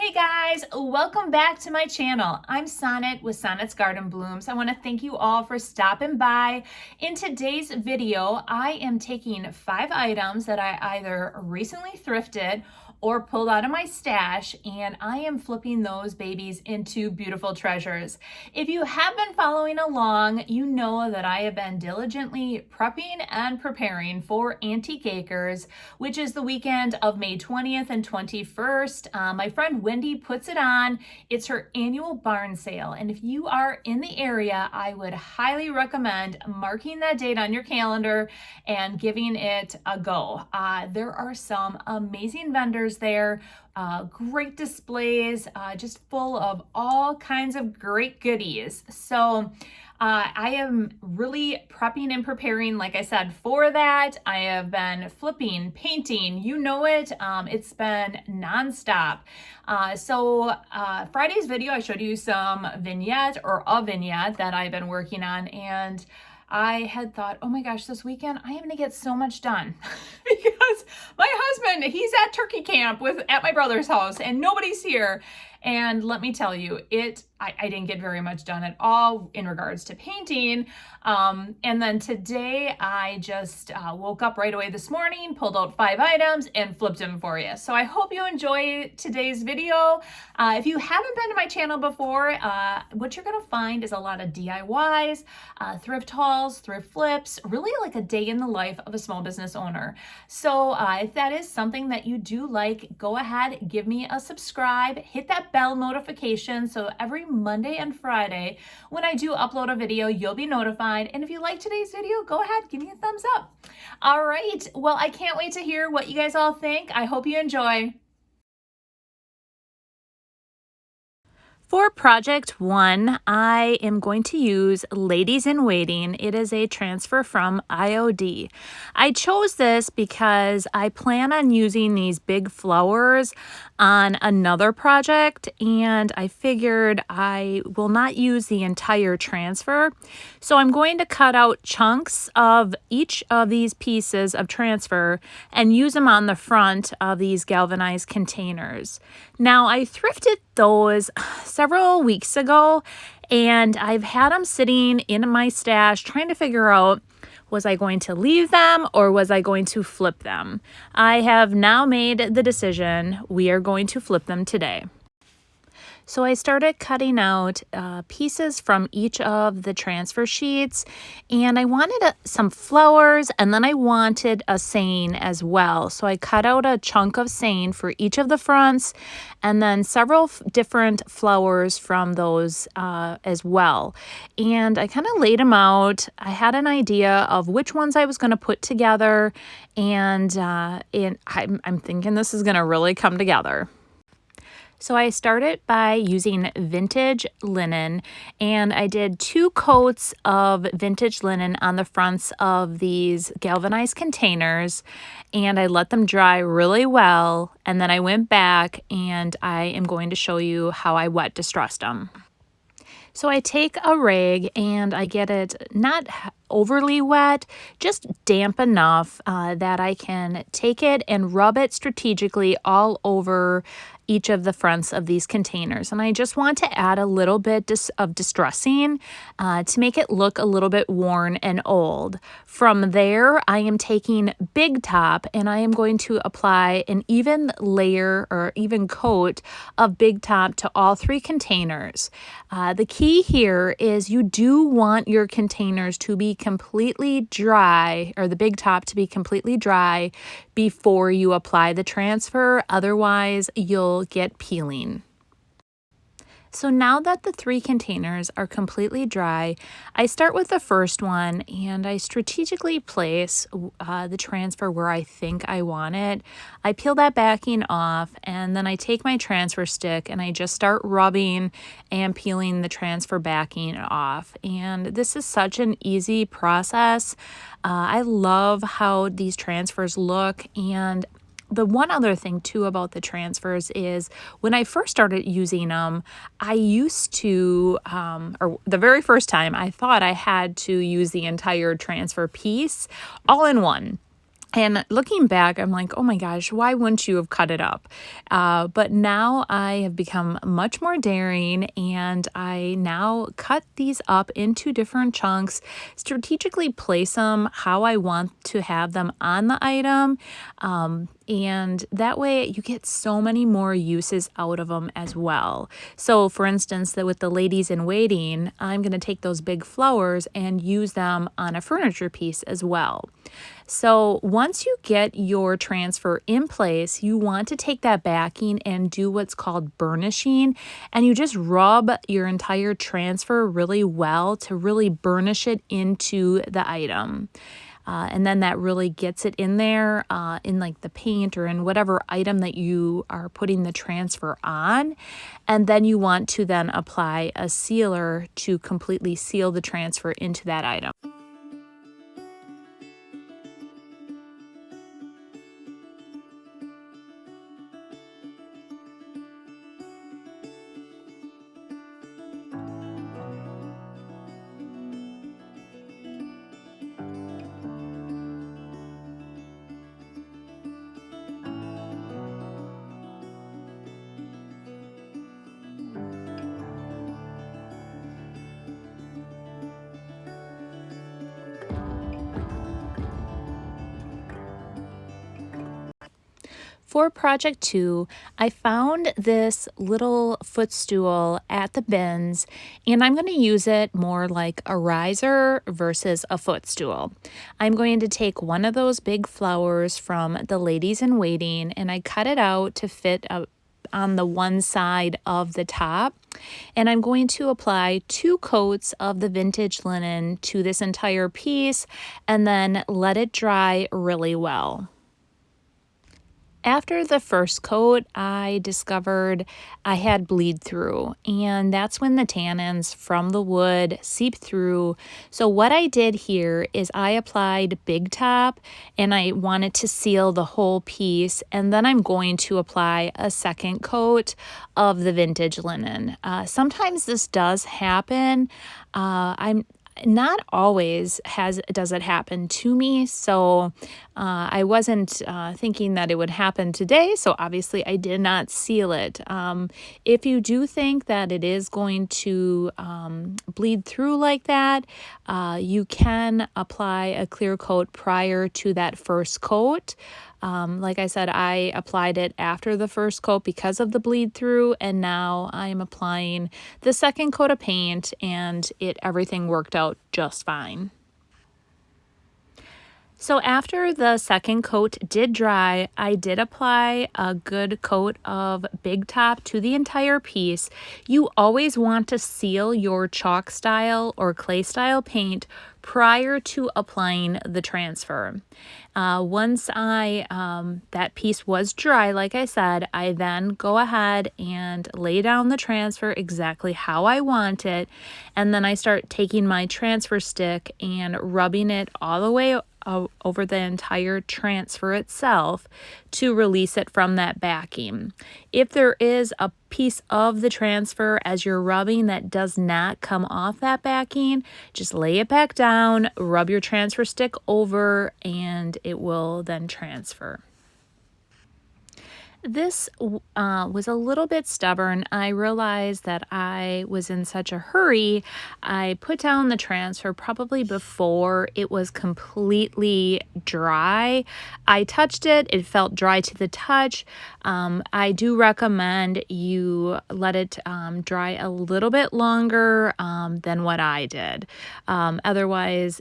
Hey guys, welcome back to my channel. I'm Sonnet with Sonnet's Garden Blooms. I want to thank you all for stopping by. In today's video, I am taking 5 items that I either recently thrifted or pulled out of my stash, and I am flipping those babies into beautiful treasures. If you have been following along, you know that I have been diligently prepping and preparing for Antique Acres, which is the weekend of May 20th and 21st. My friend Wendy puts it on. It's her annual barn sale, and if you are in the area, I would highly recommend marking that date on your calendar and giving it a go. There are some amazing vendors there, great displays, just full of all kinds of great goodies. So I am really prepping and preparing, like I said, for that. I have been flipping, painting, you know it. It's been nonstop. Friday's video, I showed you some vignette or a vignette that I've been working on, and I had thought, oh my gosh, this weekend I am going to get so much done because my husband, he's at turkey camp at my brother's house and nobody's here. And let me tell you, I didn't get very much done at all in regards to painting. And then today I just woke up right away this morning, pulled out 5 items and flipped them for you. So I hope you enjoy today's video. If you haven't been to my channel before, what you're gonna find is a lot of DIYs, thrift hauls, thrift flips, really like a day in the life of a small business owner. So if that is something that you do like, go ahead, give me a subscribe, hit that bell notification so every Monday and Friday when I do upload a video, you'll be notified. And if you like today's video, go ahead, give me a thumbs up. All right, well, I can't wait to hear what you guys all think. I hope you enjoy. For project 1, I am going to use Ladies in Waiting. It is a transfer from IOD. I chose this because I plan on using these big flowers on another project, and I figured I will not use the entire transfer. So I'm going to cut out chunks of each of these pieces of transfer and use them on the front of these galvanized containers. Now, I thrifted those several weeks ago, and I've had them sitting in my stash trying to figure out, was I going to leave them or was I going to flip them? I have now made the decision. We are going to flip them today. So I started cutting out pieces from each of the transfer sheets, and I wanted some flowers, and then I wanted a saying as well. So I cut out a chunk of saying for each of the fronts, and then several different flowers from those as well. And I kind of laid them out. I had an idea of which ones I was going to put together, and I'm thinking this is going to really come together. So I started by using vintage linen, and I did 2 coats of vintage linen on the fronts of these galvanized containers, and I let them dry really well, and then I went back and I am going to show you how I wet distressed them. So I take a rag and I get it not overly wet, just damp enough that I can take it and rub it strategically all over each of the fronts of these containers. And I just want to add a little bit of distressing to make it look a little bit worn and old. From there, I am taking Big Top and I am going to apply an even layer or even coat of Big Top to all 3 containers. The key here is you do want your containers to be completely dry, or the Big Top to be completely dry before you apply the transfer. Otherwise, you'll get peeling. So now that the 3 containers are completely dry, I start with the first one and I strategically place the transfer where I think I want it. I peel that backing off, and then I take my transfer stick and I just start rubbing and peeling the transfer backing off. And this is such an easy process. I love how these transfers look, and the one other thing too about the transfers is when I first started using them, I used to, or the very first time, I thought I had to use the entire transfer piece all in one. And looking back, I'm like, oh my gosh, why wouldn't you have cut it up? But now I have become much more daring, and I now cut these up into different chunks, strategically place them how I want to have them on the item. And that way you get so many more uses out of them as well. So for instance, with the ladies in waiting, I'm going to take those big flowers and use them on a furniture piece as well. So once you get your transfer in place, you want to take that backing and do what's called burnishing, and you just rub your entire transfer really well to really burnish it into the item. And then that really gets it in there in like the paint or in whatever item that you are putting the transfer on. And then you want to then apply a sealer to completely seal the transfer into that item. For project 2, I found this little footstool at the bins, and I'm going to use it more like a riser versus a footstool. I'm going to take one of those big flowers from the ladies in waiting, and I cut it out to fit on the one side of the top, and I'm going to apply 2 coats of the vintage linen to this entire piece and then let it dry really well. After the first coat, I discovered I had bleed through, and that's when the tannins from the wood seep through. So what I did here is I applied Big Top, and I wanted to seal the whole piece, and then I'm going to apply a second coat of the vintage linen. Sometimes this does happen. I'm not always does it happen to me, so I wasn't thinking that it would happen today, so obviously I did not seal it. If you do think that it is going to bleed through like that, you can apply a clear coat prior to that first coat. Like I said, I applied it after the first coat because of the bleed through, and now I'm applying the second coat of paint, and everything worked out just fine. So after the second coat did dry, I did apply a good coat of Big Top to the entire piece. You always want to seal your chalk style or clay style paint prior to applying the transfer. Once that piece was dry, like I said, I then go ahead and lay down the transfer exactly how I want it, and then I start taking my transfer stick and rubbing it all the way over the entire transfer itself to release it from that backing. If there is a piece of the transfer as you're rubbing that does not come off that backing, just lay it back down, rub your transfer stick over, and it will then transfer. This was a little bit stubborn. I realized that I was in such a hurry. I put down the transfer probably before it was completely dry. I touched it. It felt dry to the touch. I do recommend you let it dry a little bit longer than what I did. Otherwise,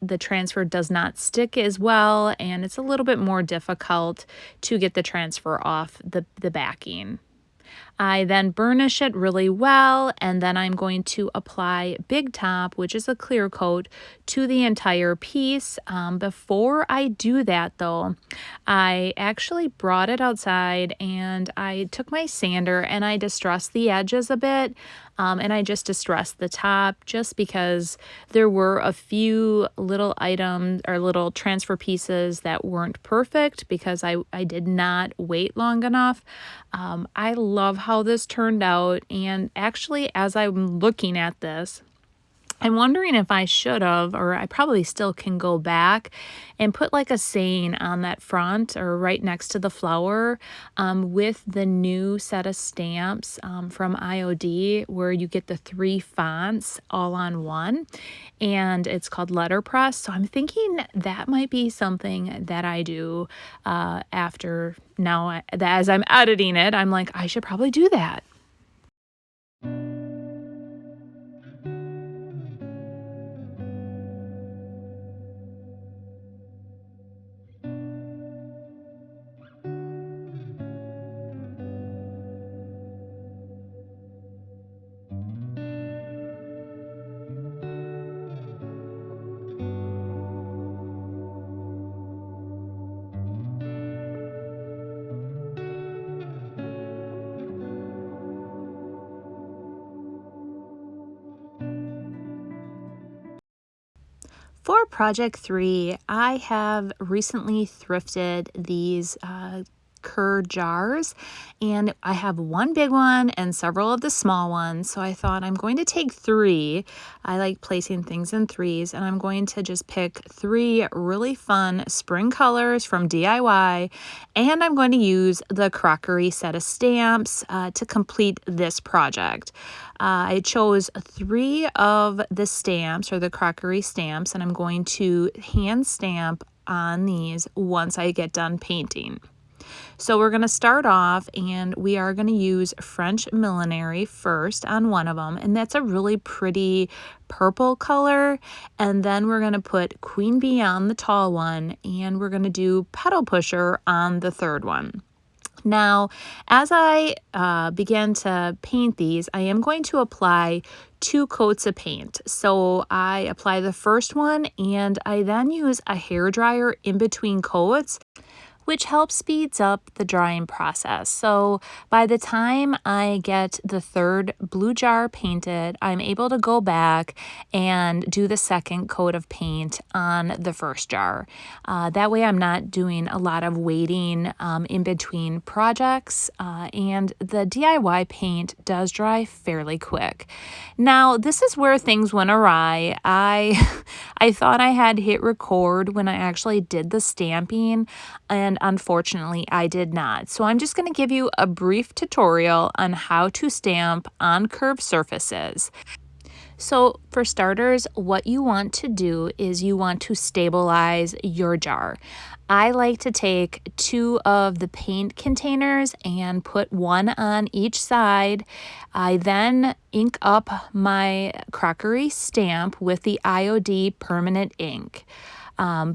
the transfer does not stick as well, and it's a little bit more difficult to get the transfer off the backing. I then burnish it really well, and then I'm going to apply Big Top, which is a clear coat, to the entire piece. Before I do that, though, I actually brought it outside and I took my sander and I distressed the edges a bit, and I just distressed the top just because there were a few little items or little transfer pieces that weren't perfect because I did not wait long enough. I love how this turned out, and actually as I'm looking at this, I'm wondering if I should have, or I probably still can go back and put like a saying on that front or right next to the flower with the new set of stamps from IOD, where you get the 3 fonts all on one, and it's called letterpress. So I'm thinking that might be something that I do after now. As I'm editing it, I'm like, I should probably do that. For project 3, I have recently thrifted these Cur jars, and I have one big one and several of the small ones. So I thought I'm going to take 3. I like placing things in 3s, and I'm going to just pick 3 really fun spring colors from DIY, and I'm going to use the crockery set of stamps to complete this project. I chose 3 of the stamps, or the crockery stamps, and I'm going to hand stamp on these once I get done painting. So we're going to start off, and we are going to use French millinery first on one of them, and that's a really pretty purple color. And then we're going to put Queen Bee on the tall one, and we're going to do Petal Pusher on the third one. Now, as I begin to paint these, I am going to apply 2 coats of paint. So I apply the first one, and I then use a hairdryer in between coats, which helps speeds up the drying process. So by the time I get the third blue jar painted, I'm able to go back and do the second coat of paint on the first jar. That way I'm not doing a lot of waiting in between projects, and the DIY paint does dry fairly quick. Now, this is where things went awry. I thought I had hit record when I actually did the stamping, and unfortunately I did not. So I'm just going to give you a brief tutorial on how to stamp on curved surfaces. So for starters, what you want to do is you want to stabilize your jar. I like to take 2 of the paint containers and put one on each side. I then ink up my crockery stamp with the IOD permanent ink.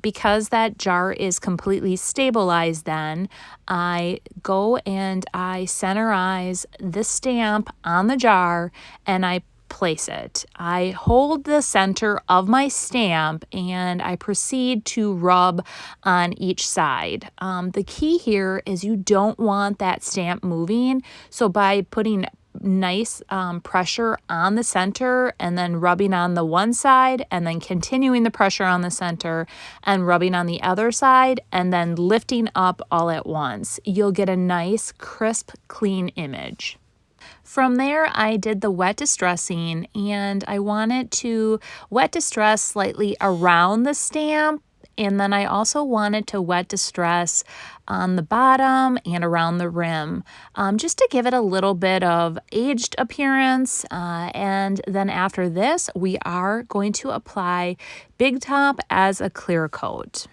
Because that jar is completely stabilized, then I go and I centerize the stamp on the jar, and I place it. I hold the center of my stamp, and I proceed to rub on each side. The key here is you don't want that stamp moving, so by putting nice pressure on the center and then rubbing on the one side, and then continuing the pressure on the center and rubbing on the other side, and then lifting up all at once, you'll get a nice crisp clean image. From there, I did the wet distressing, and I wanted to wet distress slightly around the stamp, and then I also wanted to wet distress on the bottom and around the rim, just to give it a little bit of aged appearance. And then after this, we are going to apply Big Top as a clear coat.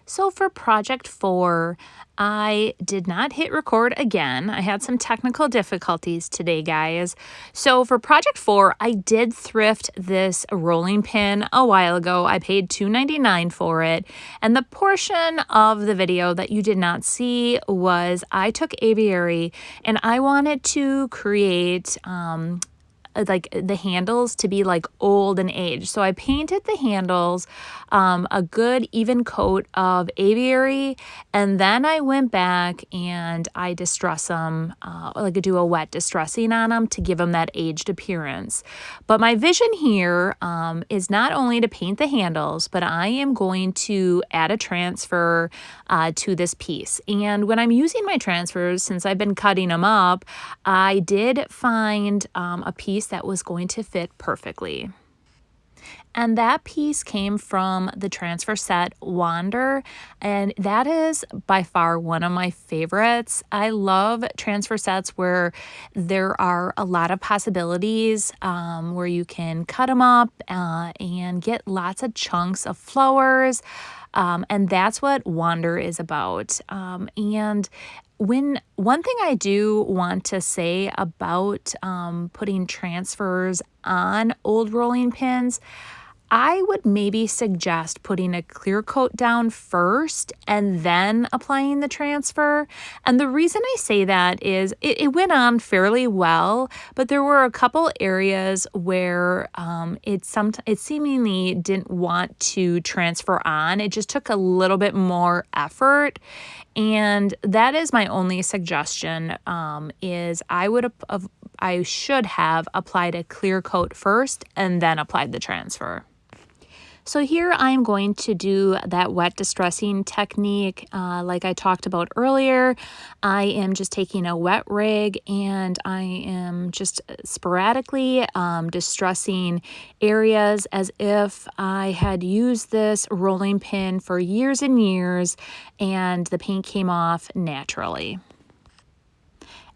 So for project 4, I did not hit record again. I had some technical difficulties today, guys. So for project 4, I did thrift this rolling pin a while ago. I paid $2.99 for it. And the portion of the video that you did not see was I took aviary and I wanted to create like the handles to be like old and aged. So I painted the handles a good even coat of aviary, and then I went back and I distress them, like I do a wet distressing on them to give them that aged appearance. But my vision here is not only to paint the handles, but I am going to add a transfer to this piece. And when I'm using my transfers, since I've been cutting them up, I did find a piece that was going to fit perfectly. And that piece came from the transfer set Wander, and that is by far one of my favorites. I love transfer sets where there are a lot of possibilities, where you can cut them up and get lots of chunks of flowers. And that's what Wander is about. And one thing I do want to say about putting transfers on old rolling pins, I would maybe suggest putting a clear coat down first and then applying the transfer. And the reason I say that is it went on fairly well, but there were a couple areas where it seemingly didn't want to transfer on. It just took a little bit more effort. And that is my only suggestion, is I should have applied a clear coat first and then applied the transfer. So here I'm going to do that wet distressing technique like I talked about earlier. I am just taking a wet rag and I am just sporadically distressing areas as if I had used this rolling pin for years and years and the paint came off naturally.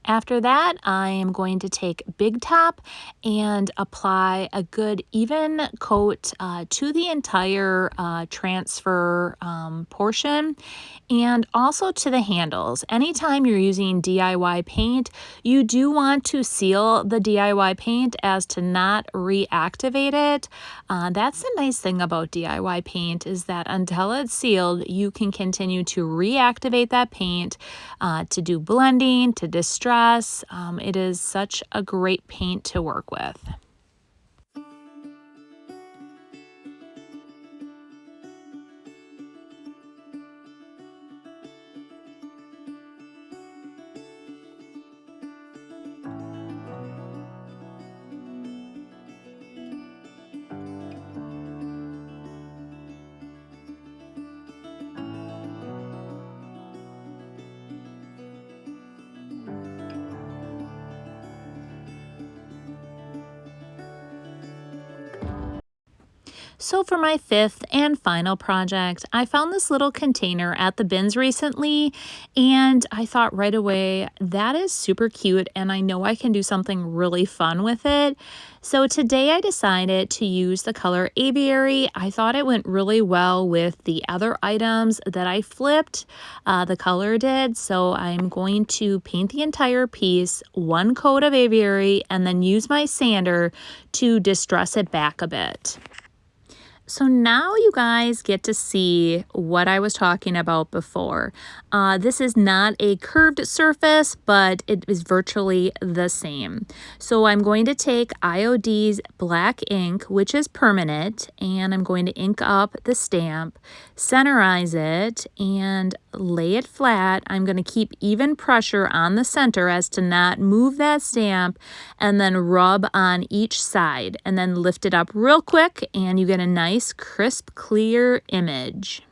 After that, I am going to take Big Top and apply a good even coat to the entire transfer portion and also to the handles. Anytime you're using DIY paint, you do want to seal the DIY paint as to not reactivate it. That's the nice thing about DIY paint, is that until it's sealed, you can continue to reactivate that paint to do blending, to distress. It is such a great paint to work with. So for my fifth and final project, I found this little container at the bins recently, and I thought right away, that is super cute, and I know I can do something really fun with it. So today I decided to use the color Aviary. I thought it went really well with the other items that I flipped, the color did. So I'm going to paint the entire piece, one coat of Aviary, and then use my sander to distress it back a bit. So now you guys get to see what I was talking about before. This is not a curved surface, but it is virtually the same. So I'm going to take IOD's black ink, which is permanent, and I'm going to ink up the stamp, centerize it, and lay it flat. I'm going to keep even pressure on the center as to not move that stamp, and then rub on each side, and then lift it up real quick, and you get a nice crisp, clear image.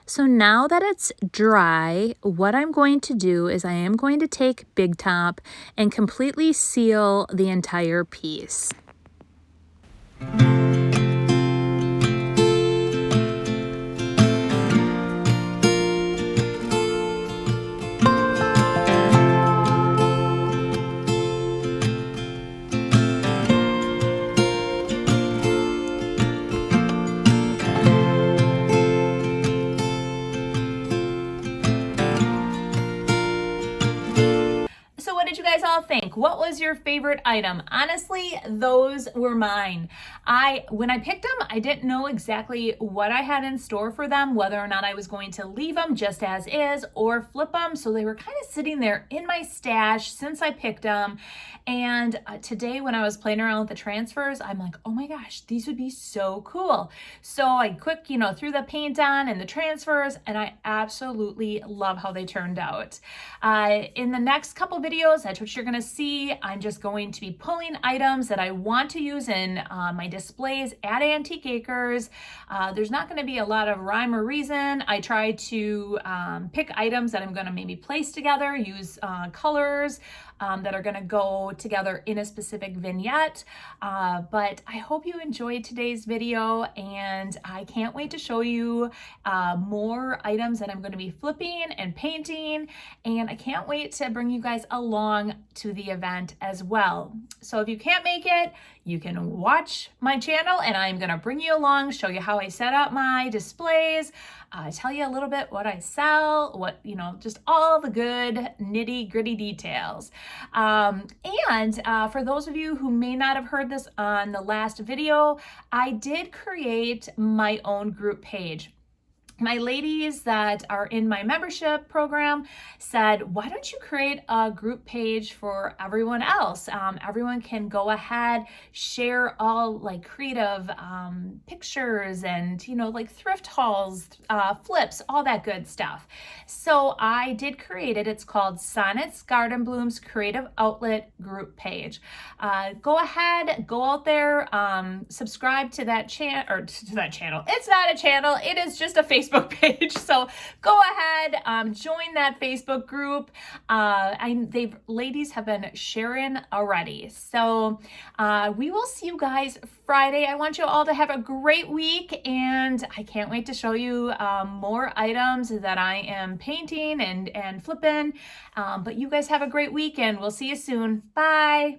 So now that it's dry, what I'm going to do is I am going to take Big Top and completely seal the entire piece. you guys all think? What was your favorite item? Honestly, those were mine. When I picked them, I didn't know exactly what I had in store for them, whether or not I was going to leave them just as is or flip them. So they were kind of sitting there in my stash since I picked them. And today when I was playing around with the transfers, I'm like, oh my gosh, these would be so cool. So I quick, threw the paint on and the transfers, and I absolutely love how they turned out. In the next couple videos, that's what you're gonna see. I'm just going to be pulling items that I want to use in my displays at Antique Acres. There's not gonna be a lot of rhyme or reason. I try to pick items that I'm gonna maybe place together, use colors that are gonna go together in a specific vignette. But I hope you enjoyed today's video, and I can't wait to show you more items that I'm gonna be flipping and painting, and I can't wait to bring you guys along to the event as well. So if you can't make it, you can watch my channel and I'm gonna bring you along, show you how I set up my displays, tell you a little bit what I sell, just all the good nitty gritty details. For those of you who may not have heard this on the last video, I did create my own group page. My ladies that are in my membership program said, why don't you create a group page for everyone else? Everyone can go ahead, share all like creative pictures and, like thrift hauls, flips, all that good stuff. So I did create it. It's called Sonnet's Garden Blooms Creative Outlet Group Page. Go ahead, go out there, subscribe to that channel. It's not a channel. It is just a Facebook page. So go ahead, join that Facebook group. Ladies have been sharing already. So we will see you guys Friday. I want you all to have a great week, and I can't wait to show you more items that I am painting and flipping. But you guys have a great weekend. We'll see you soon. Bye.